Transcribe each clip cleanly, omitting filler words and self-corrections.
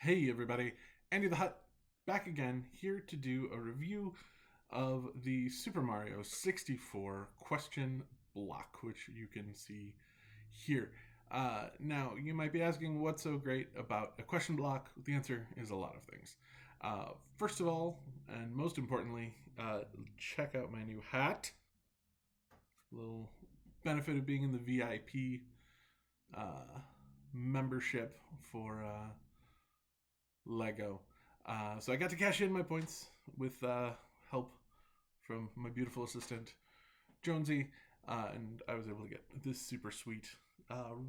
Hey everybody, Andy the Hut back again, here to do a review of the Super Mario 64 question block, which you can see here. Now, you might be asking what's so great about a question block. The answer is a lot of things. First of all, and most importantly, check out my new hat. Little benefit of being in the VIP uh, membership for Lego. So I got to cash in my points with help from my beautiful assistant Jonesy, and I was able to get this super sweet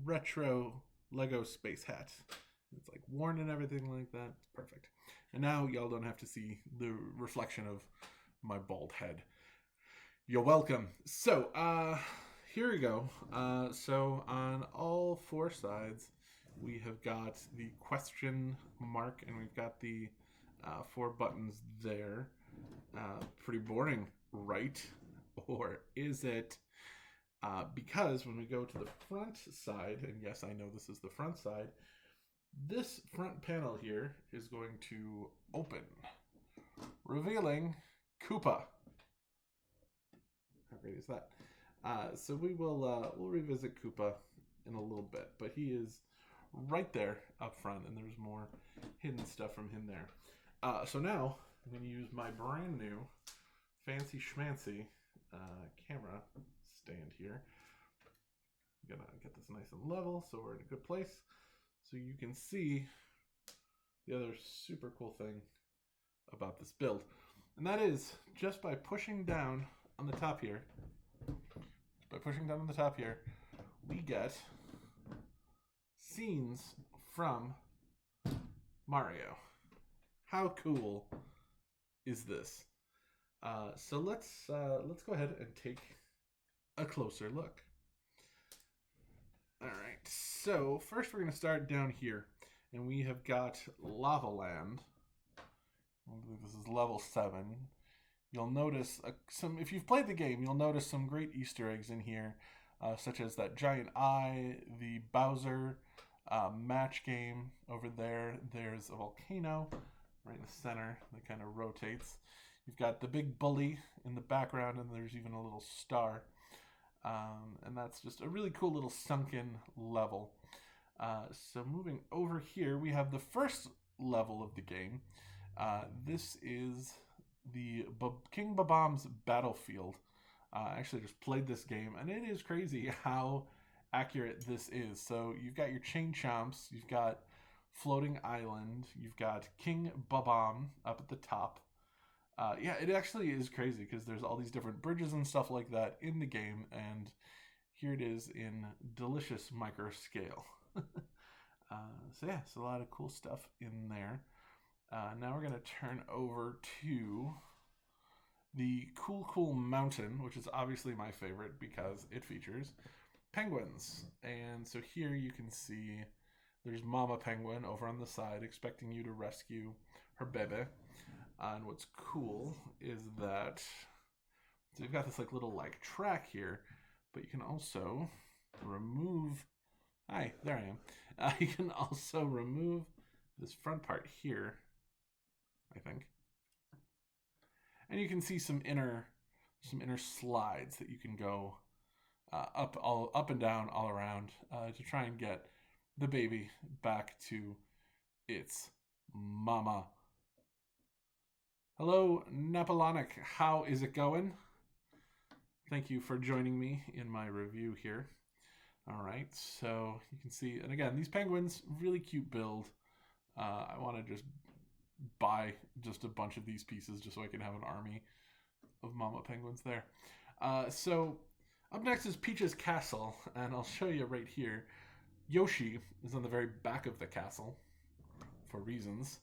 retro Lego space hat. It's like worn and everything like that. It's perfect. And now y'all don't have to see the reflection of my bald head. You're welcome. So, here we go. So on all four sides, we have got the question mark, and we've got the four buttons there. Pretty boring, right? Or is it? Because when we go to the front side, and yes, I know this is the front side, this front panel here is going to open, revealing Koopa. How great is that? So we'll revisit Koopa in a little bit, but he is right there up front, and there's more hidden stuff from him there. So now I'm going to use my brand new fancy schmancy camera stand here. I'm going to get this nice and level so we're in a good place. So you can see the other super cool thing about this build. And that is just by pushing down on the top here, we get scenes from Mario. How cool is this? So let's go ahead and take a closer look. All right. So first we're going to start down here, and we have got Lava Land. I believe this is level 7. You'll notice some. If you've played the game, you'll notice some great Easter eggs in here, such as that giant eye, the Bowser match game over there. There's a volcano right in the center that kind of rotates. You've got the big bully in the background, and there's even a little star. And that's just a really cool little sunken level. So moving over here, we have the first level of the game. This is the King Bob-omb's Battlefield. I actually just played this game, and it is crazy how accurate this is. So you've got your Chain Chomps, you've got Floating Island, you've got King Bob-omb up at the top. Yeah, it actually is crazy because there's all these different bridges and stuff like that in the game, and here it is in delicious micro scale. So yeah, it's a lot of cool stuff in there. Now we're going to turn over to the Cool Mountain, which is obviously my favorite because it features penguins. And so here you can see there's Mama Penguin over on the side expecting you to rescue her baby. And what's cool is that so you've got this little track here, but you can also remove. Hi, there I am. You can also remove this front part here, I think, and you can see some inner slides that you can go up and down all around to try and get the baby back to its mama. Hello, Napoleonic. How is it going? Thank you for joining me in my review here. All right, so you can see, and again, these penguins, really cute build. I want to just buy just a bunch of these pieces just so I can have an army of mama penguins there. So up next is Peach's Castle, and I'll show you right here. Yoshi is on the very back of the castle for reasons.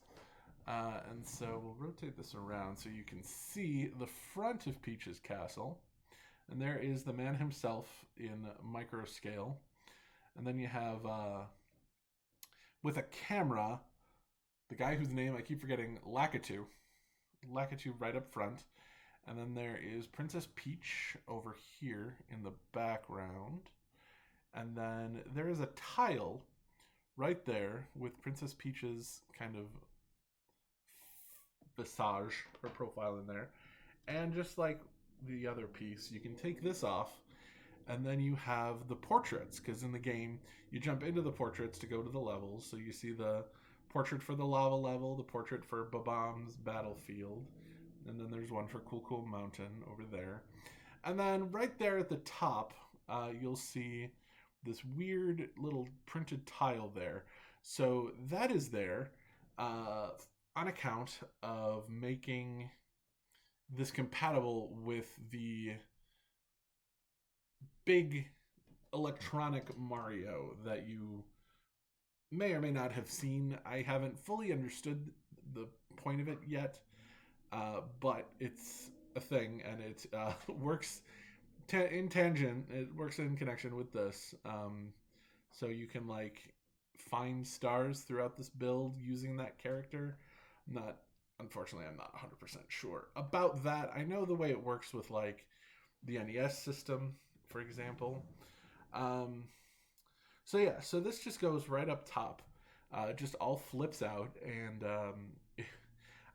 And so we'll rotate this around so you can see the front of Peach's Castle. And there is the man himself in micro scale. And then you have, with a camera, the guy whose name I keep forgetting, Lakitu. Lakitu right up front. And then there is Princess Peach over here in the background. And then there is a tile right there with Princess Peach's kind of visage or profile in there. And just like the other piece, you can take this off, and then you have the portraits, because in the game you jump into the portraits to go to the levels. So you see the portrait for the lava level, the portrait for Babam's battlefield, and then there's one for Cool Cool Mountain over there. And then right there at the top, you'll see this weird little printed tile there. So that is there on account of making this compatible with the big electronic Mario that you may or may not have seen. I haven't fully understood the point of it yet, but it's a thing, and it works in tangent. It works in connection with this, so you can like find stars throughout this build using that character. Unfortunately, I'm not 100% sure about that. I know the way it works with like the NES system, for example. So yeah, so this just goes right up top, just all flips out, and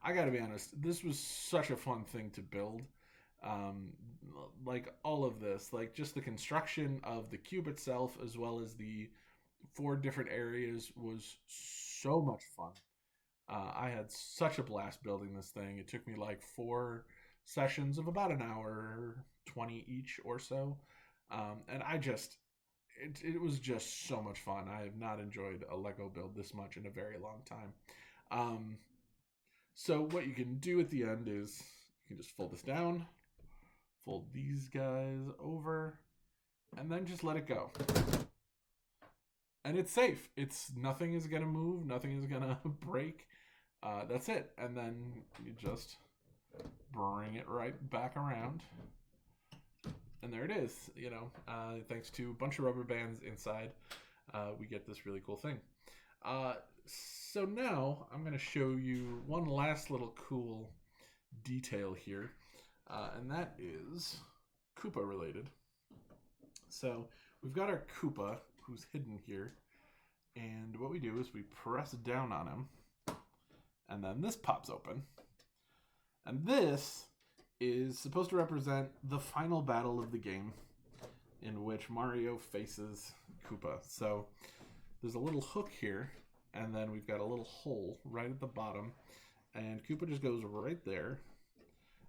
I gotta be honest, this was such a fun thing to build. Um, like all of this, like just the construction of the cube itself, as well as the 4 different areas, was so much fun. I had such a blast building this thing. It took me like 4 sessions of about an hour 20 each or so, and it was just so much fun. I have not enjoyed a Lego build this much in a very long time. Um, so what you can do at the end is you can just fold this down, fold these guys over, and then just let it go. And it's safe. It's nothing is gonna move, nothing is gonna break. That's it. And then you just bring it right back around. And there it is. Thanks to a bunch of rubber bands inside, we get this really cool thing. So now I'm going to show you one last little cool detail here, and that is Koopa related. So we've got our Koopa who's hidden here, and what we do is we press down on him, and then this pops open, and this is supposed to represent the final battle of the game, in which Mario faces Koopa. So there's a little hook here, and then we've got a little hole right at the bottom, and Koopa just goes right there.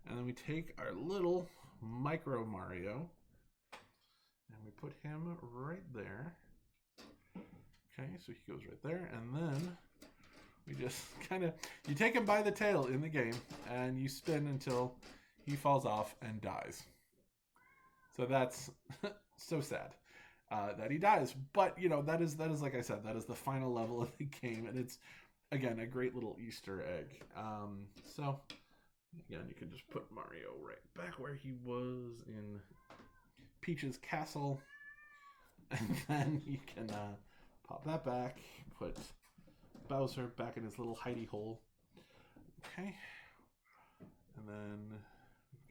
And then we take our little micro Mario, and we put him right there. Okay, so he goes right there, and then we just you take him by the tail in the game, and you spin until he falls off and dies. So that's so sad that he dies. But that is like I said, that is the final level of the game, and it's again a great little Easter egg. So again, you can just put Mario right back where he was in Peach's castle, and then you can pop that back, put Bowser back in his little hidey hole. Okay, and then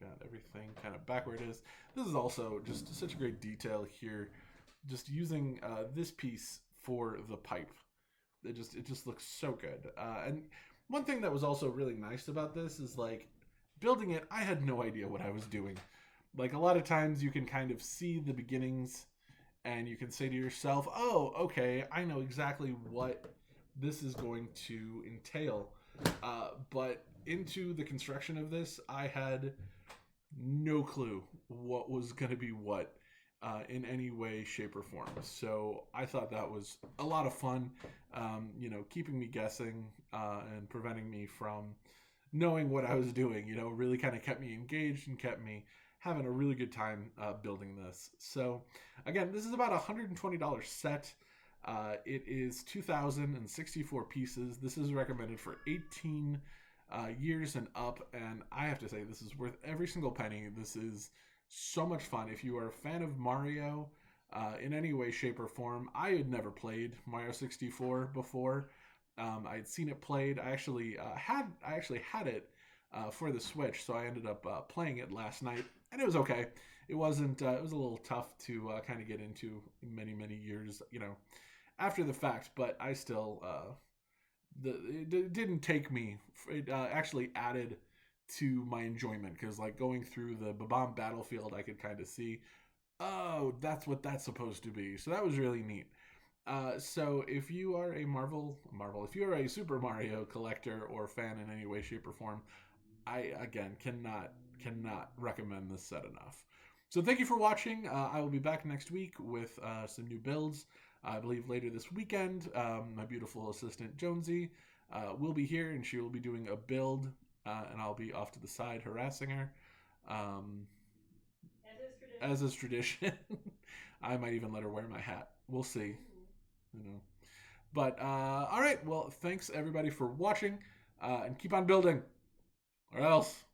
got everything kind of back where it is. This is also just such a great detail here, just using this piece for the pipe. It just looks so good. And one thing that was also really nice about this is like building it, I had no idea what I was doing. Like a lot of times you can kind of see the beginnings and you can say to yourself, oh, okay, I know exactly what this is going to entail. But into the construction of this, I had no clue what was going to be what in any way, shape, or form. So I thought that was a lot of fun, keeping me guessing and preventing me from knowing what I was doing, really kind of kept me engaged and kept me having a really good time building this. So again, this is about a $120 set. It is 2,064 pieces. This is recommended for 18 years and up, and I have to say this is worth every single penny. This is so much fun. If you are a fan of Mario in any way, shape, or form, I had never played Mario 64 before. I had seen it played. I actually had it for the Switch, so I ended up playing it last night, and it was okay. It wasn't. It was a little tough to kind of get into many years, after the fact, but I still it didn't take me. It actually added to my enjoyment because like going through the Babam battlefield, I could kind of see, oh, that's what that's supposed to be. So that was really neat. So if you are a Marvel, if you are a Super Mario collector or fan in any way, shape, or form, I again cannot recommend this set enough. So thank you for watching. I will be back next week with some new builds. I believe later this weekend, my beautiful assistant Jonesy will be here, and she will be doing a build, and I'll be off to the side harassing her. Um, as is tradition. I might even let her wear my hat. We'll see. You know. But all right. Well, thanks everybody for watching, and keep on building, or else.